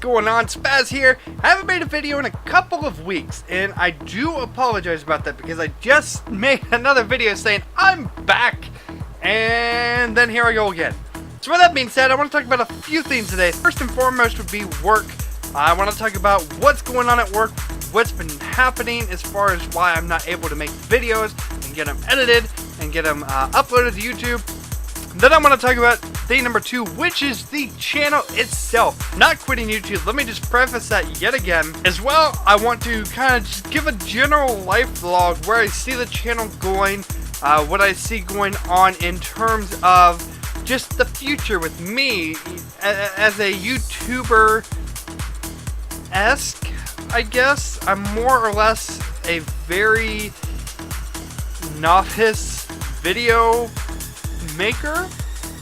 going on? Spaz here. I haven't made a video in a couple of weeks, and I do apologize about that because I just made another video saying I'm back, and then here I go again. So with that being said, I want to talk about a few things today. First and foremost would be work. I want to talk about what's going on at work, what's been happening as far as why I'm not able to make videos and get them edited and get them uploaded to YouTube. Then I'm going to talk about thing number 2, which is the channel itself. Not quitting YouTube. Let me just preface that yet again. As well, I want to kind of just give a general life vlog where I see the channel going, what I see going on in terms of just the future with me as a YouTuber-esque, I guess. I'm more or less a very novice video maker.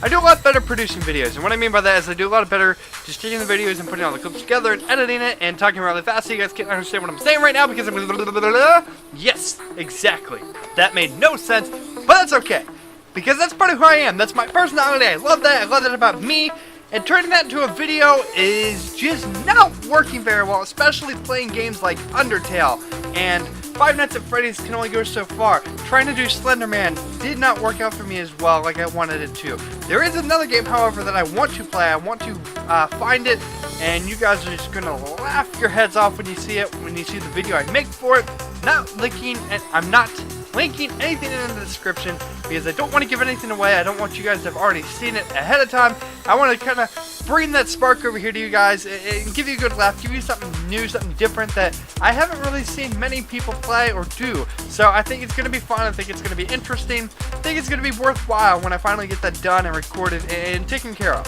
I do a lot better producing videos, and what I mean by that is I do a lot better just taking the videos and putting all the clips together and editing it and talking really fast so you guys can't understand what I'm saying right now because I'm yes, exactly. That made no sense, but that's okay. Because that's part of who I am. That's my personality. I love that. I love that about me. And turning that into a video is just not working very well, especially playing games like Undertale and Five Nights at Freddy's can only go so far. Trying to do Slenderman did not work out for me as well like I wanted it to. There is another game, however, that I want to play. I want to find it, and you guys are just going to laugh your heads off when you see it, when you see the video I make for it. I'm not linking anything in the description because I don't want to give anything away. I don't want you guys to have already seen it ahead of time. I want to kind of bring that spark over here to you guys and give you a good laugh, give you something new, something different that I haven't really seen many people play or do. So I think it's going to be fun. I think it's going to be interesting. I think it's going to be worthwhile when I finally get that done and recorded and taken care of.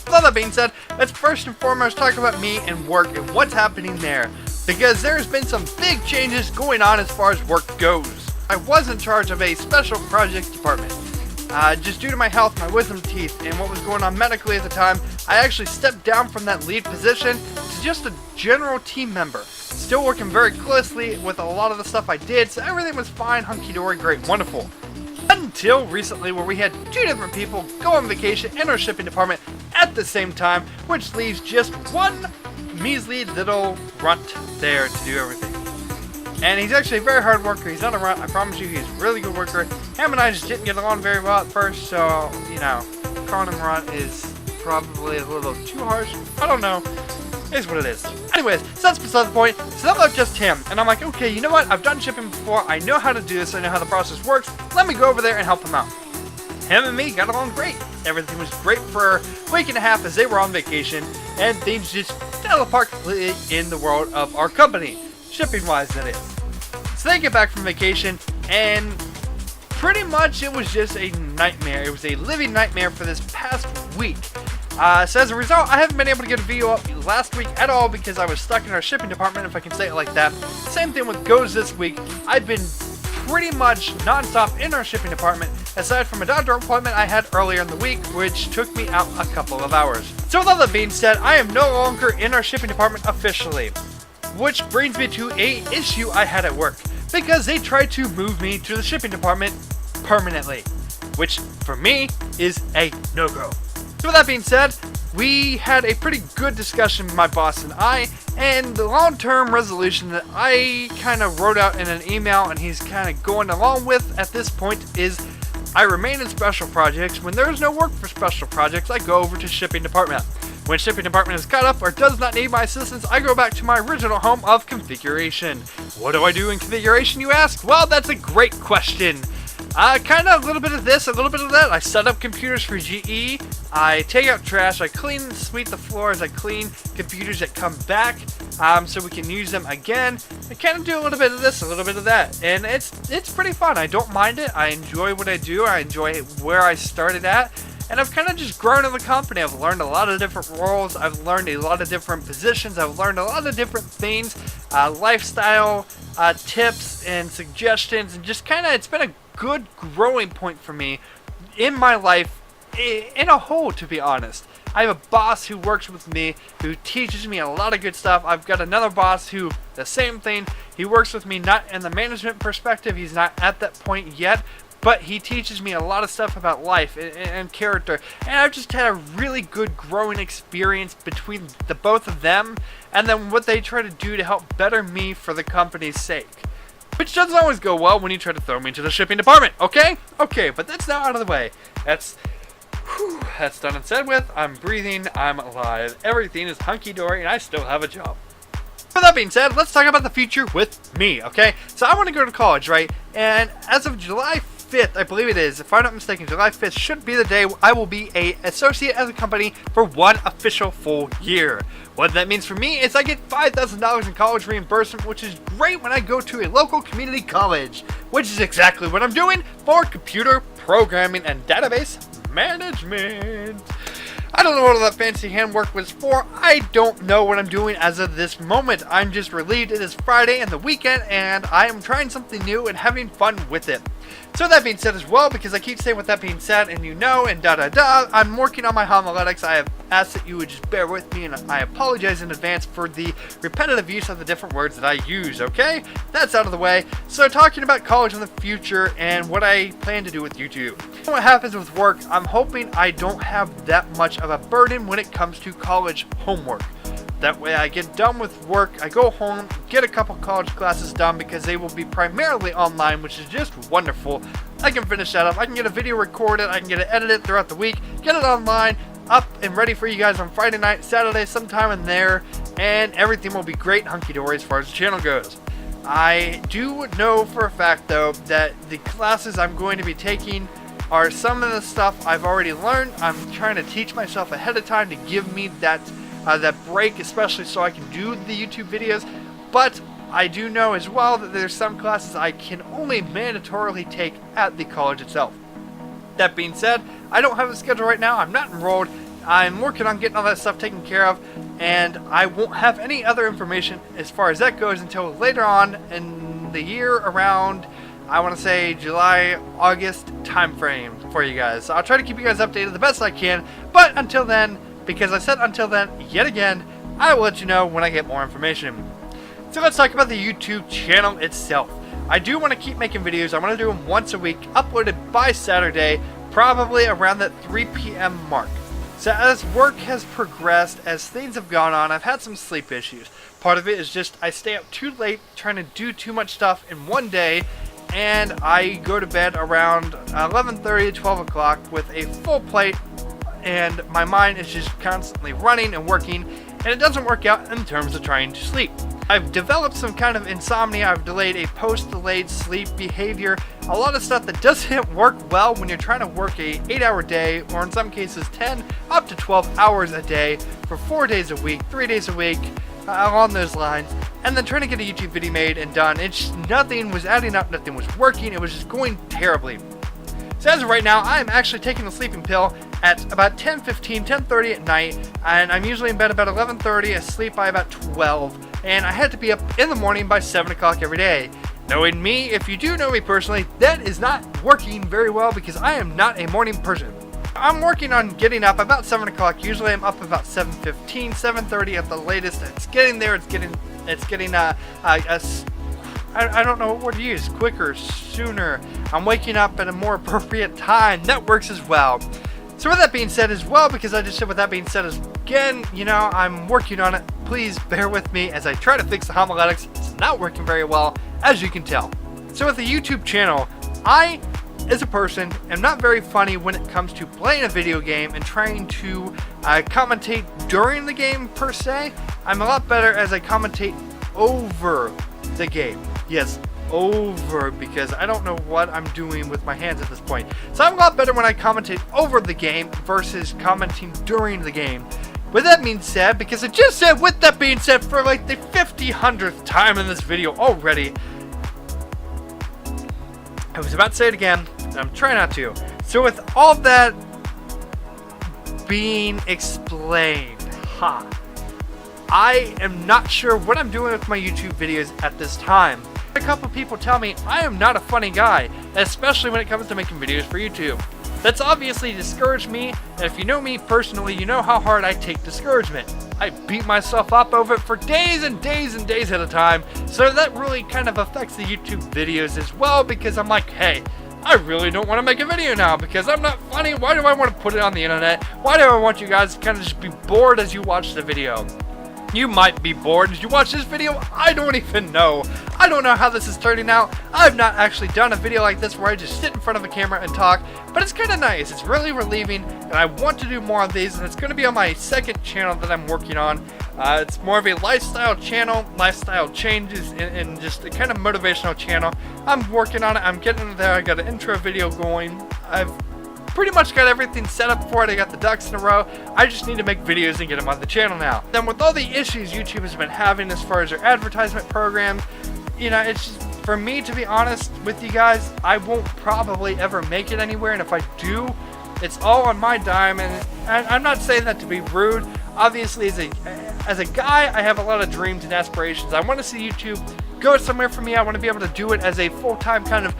With all that being said, let's first and foremost talk about me and work and what's happening there, because there's been some big changes going on as far as work goes. I was in charge of a special projects department. Just due to my health, my wisdom teeth, and what was going on medically at the time, I actually stepped down from that lead position to just a general team member. Still working very closely with a lot of the stuff I did, so everything was fine, hunky-dory, great, wonderful. Until recently, where we had 2 different people go on vacation in our shipping department at the same time, which leaves just one measly little runt there to do everything. And he's actually a very hard worker. He's not a runt, I promise you. He's a really good worker. Him and I just didn't get along very well at first, so, you know, calling him runt is probably a little too harsh. I don't know. It is what it is. Anyways, so that's beside the point. So that left just him. And I'm like, okay, you know what? I've done shipping before. I know how to do this. I know how the process works. Let me go over there and help him out. Him and me got along great. Everything was great for a week and a half as they were on vacation. And things just fell apart completely in the world of our company. Shipping-wise, that is. So they get back from vacation, and pretty much it was just a nightmare. It was a living nightmare for this past week. So as a result, I haven't been able to get a video up last week at all because I was stuck in our shipping department, if I can say it like that. Same thing with Goes this week. I've been pretty much non-stop in our shipping department, aside from a doctor appointment I had earlier in the week, which took me out a couple of hours. So with all that being said, I am no longer in our shipping department officially. Which brings me to a issue I had at work, because they tried to move me to the shipping department permanently, which for me is a no-go. So with that being said, we had a pretty good discussion, my boss and I, and the long-term resolution that I kind of wrote out in an email and he's kind of going along with at this point is I remain in special projects. When there is no work for special projects, I go over to shipping department. When shipping department is caught up or does not need my assistance, I go back to my original home of configuration. What do I do in configuration, you ask? Well, that's a great question. Kind of a little bit of this, a little bit of that. I set up computers for GE. I take out trash. I clean and sweep the floors. I clean computers that come back so we can use them again. I kind of do a little bit of this, a little bit of that. And it's pretty fun. I don't mind it. I enjoy what I do. I enjoy where I started at. And I've kind of just grown in the company. I've learned a lot of different roles. I've learned a lot of different positions. I've learned a lot of different things, lifestyle tips and suggestions, and just kind of, it's been a good growing point for me in my life in a whole, to be honest. I have a boss who works with me, who teaches me a lot of good stuff. I've got another boss who, the same thing, he works with me not in the management perspective. He's not at that point yet, but he teaches me a lot of stuff about life and character, and I've just had a really good growing experience between the both of them, and then what they try to do to help better me for the company's sake. Which doesn't always go well when you try to throw me into the shipping department, okay? Okay, but that's now out of the way. That's done and said with. I'm breathing, I'm alive, everything is hunky-dory, and I still have a job. With that being said, let's talk about the future with me, okay? So I want to go to college, right? And as of July 5th, I believe it is, if I'm not mistaken, July 5th should be the day I will be an associate at the company for one official full year. What that means for me is I get $5,000 in college reimbursement, which is great when I go to a local community college, which is exactly what I'm doing for computer programming and database management. I don't know what all that fancy handwork was for. I don't know what I'm doing as of this moment. I'm just relieved it is Friday and the weekend, and I am trying something new and having fun with it. So that being said as well, because I keep saying with that being said, and you know, and I'm working on my homiletics. I have asked that you would just bear with me, and I apologize in advance for the repetitive use of the different words that I use, okay? That's out of the way. So talking about college in the future and what I plan to do with YouTube. What happens with work, I'm hoping I don't have that much of a burden when it comes to college homework. That way I get done with work, I go home, get a couple college classes done because they will be primarily online, which is just wonderful. I can finish that up, I can get a video recorded, I can get it edited throughout the week, get it online, up and ready for you guys on Friday night, Saturday, sometime in there, and everything will be great hunky-dory as far as the channel goes. I do know for a fact though that the classes I'm going to be taking are some of the stuff I've already learned. I'm trying to teach myself ahead of time to give me that break, especially so I can do the YouTube videos. But I do know as well that there's some classes I can only mandatorily take at the college itself. That being said, I don't have a schedule right now. I'm not enrolled. I'm working on getting all that stuff taken care of, and I won't have any other information as far as that goes until later on in the year, around, I want to say, July, August time frame for you guys. So I'll try to keep you guys updated the best I can, but until then, because I said until then, yet again, I will let you know when I get more information. So let's talk about the YouTube channel itself. I do want to keep making videos. I want to do them once a week, uploaded by Saturday, probably around that 3 p.m. mark. So as work has progressed, as things have gone on, I've had some sleep issues. Part of it is just I stay up too late trying to do too much stuff in one day, and I go to bed around 11:30 to 12 o'clock with a full plate, and my mind is just constantly running and working, and it doesn't work out in terms of trying to sleep. I've developed some kind of insomnia. I've delayed a post-delayed sleep behavior, a lot of stuff that doesn't work well when you're trying to work a 8-hour day, or in some cases 10 up to 12 hours a day for 4 days a week, 3 days a week, along those lines, and then trying to get a YouTube video made and done. Nothing was adding up, nothing was working, it was just going terribly. So as of right now, I am actually taking the sleeping pill at about 10:15, 10:30 at night, and I'm usually in bed about 11:30, asleep by about 12, and I had to be up in the morning by 7 o'clock every day. Knowing me, if you do know me personally, that is not working very well because I am not a morning person. I'm working on getting up about 7 o'clock. Usually I'm up about 7:15, 7:30 at the latest. It's getting there, I don't know what word to use, quicker, sooner. I'm waking up at a more appropriate time. That works as well. So with that being said as well, because I just said with that being said as again, you know, I'm working on it. Please bear with me as I try to fix the homiletics. It's not working very well, as you can tell. So with the YouTube channel, I, as a person, am not very funny when it comes to playing a video game and trying to commentate during the game per se. I'm a lot better as I commentate over the game. Yes, over, because I don't know what I'm doing with my hands at this point. So I'm a lot better when I commentate over the game versus commenting during the game. With that being said, because I just said with that being said for like the 50th time in this video already, I was about to say it again, and I'm trying not to. So with all that being explained, I am not sure what I'm doing with my YouTube videos at this time. A couple people tell me I am not a funny guy, especially when it comes to making videos for YouTube. That's obviously discouraged me, and if you know me personally, you know how hard I take discouragement. I beat myself up over it for days and days and days at a time, so that really kind of affects the YouTube videos as well, because I'm like, hey, I really don't want to make a video now because I'm not funny. Why do I want to put it on the internet? Why do I want you guys to kind of just be bored as you watch the video? You might be bored as you watch this video. I don't even know. I don't know how this is turning out. I've not actually done a video like this where I just sit in front of a camera and talk, but it's kind of nice. It's really relieving, and I want to do more of these, and it's going to be on my second channel that I'm working on. It's more of a lifestyle channel, lifestyle changes, and just a kind of motivational channel. I'm working on it. I'm getting there. I got an intro video going. I've pretty much got everything set up for it. I got the ducks in a row. I just need to make videos and get them on the channel now. Then with all the issues YouTube has been having as far as their advertisement programs, you know, it's just, for me, to be honest with you guys, I won't probably ever make it anywhere, and if I do, it's all on my dime. And I'm not saying that to be rude. Obviously, as a guy, I have a lot of dreams and aspirations. I want to see YouTube go somewhere for me. I want to be able to do it as a full-time kind of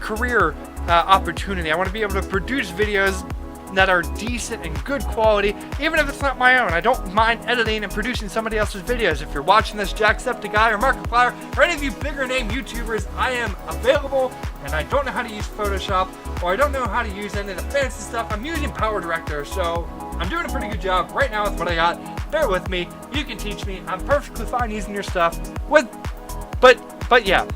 career opportunity. I want to be able to produce videos that are decent and good quality, even if it's not my own. I don't mind editing and producing somebody else's videos. If you're watching this, Jacksepticeye or Markiplier or any of you bigger name YouTubers, I am available, and I don't know how to use Photoshop, or I don't know how to use any of the fancy stuff. I'm using Power Director, so I'm doing a pretty good job right now with what I got. Bear with me. You can teach me. I'm perfectly fine using your stuff. But yeah.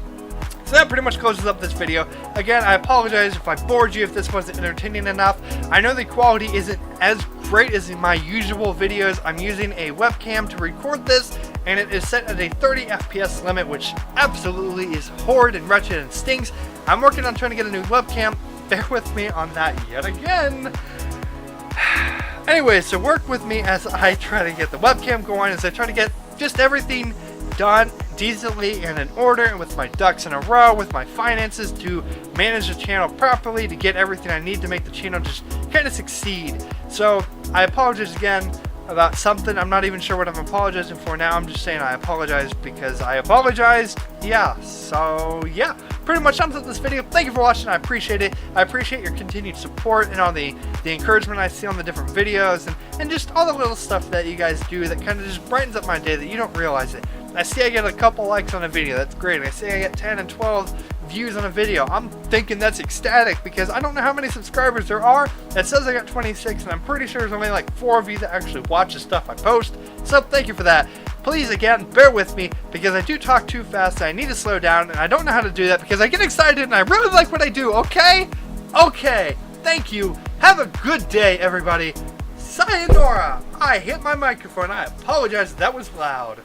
So that pretty much closes up this video. Again, I apologize if I bored you, if this wasn't entertaining enough. I know the quality isn't as great as in my usual videos. I'm using a webcam to record this, and it is set at a 30 FPS limit, which absolutely is horrid and wretched and stinks. I'm working on trying to get a new webcam. Bear with me on that yet again. Anyway, so work with me as I try to get the webcam going, as I try to get just everything done decently and in order, and with my ducks in a row, with my finances to manage the channel properly, to get everything I need to make the channel just kind of succeed. So I apologize again about something. I'm not even sure what I'm apologizing for now. I'm just saying I apologize because I apologize. Yeah, so yeah, pretty much sums up this video. Thank you for watching. I appreciate it. I appreciate your continued support and all the encouragement I see on the different videos, and just all the little stuff that you guys do that kind of just brightens up my day that you don't realize it. I see I get a couple likes on a video. That's great. I see I get 10 and 12 views on a video. I'm thinking that's ecstatic because I don't know how many subscribers there are. It says I got 26, and I'm pretty sure there's only like 4 of you that actually watch the stuff I post. So thank you for that. Please, again, bear with me because I do talk too fast. And I need to slow down, and I don't know how to do that because I get excited and I really like what I do. Okay? Okay. Thank you. Have a good day, everybody. Sayonara. I hit my microphone. I apologize if that was loud.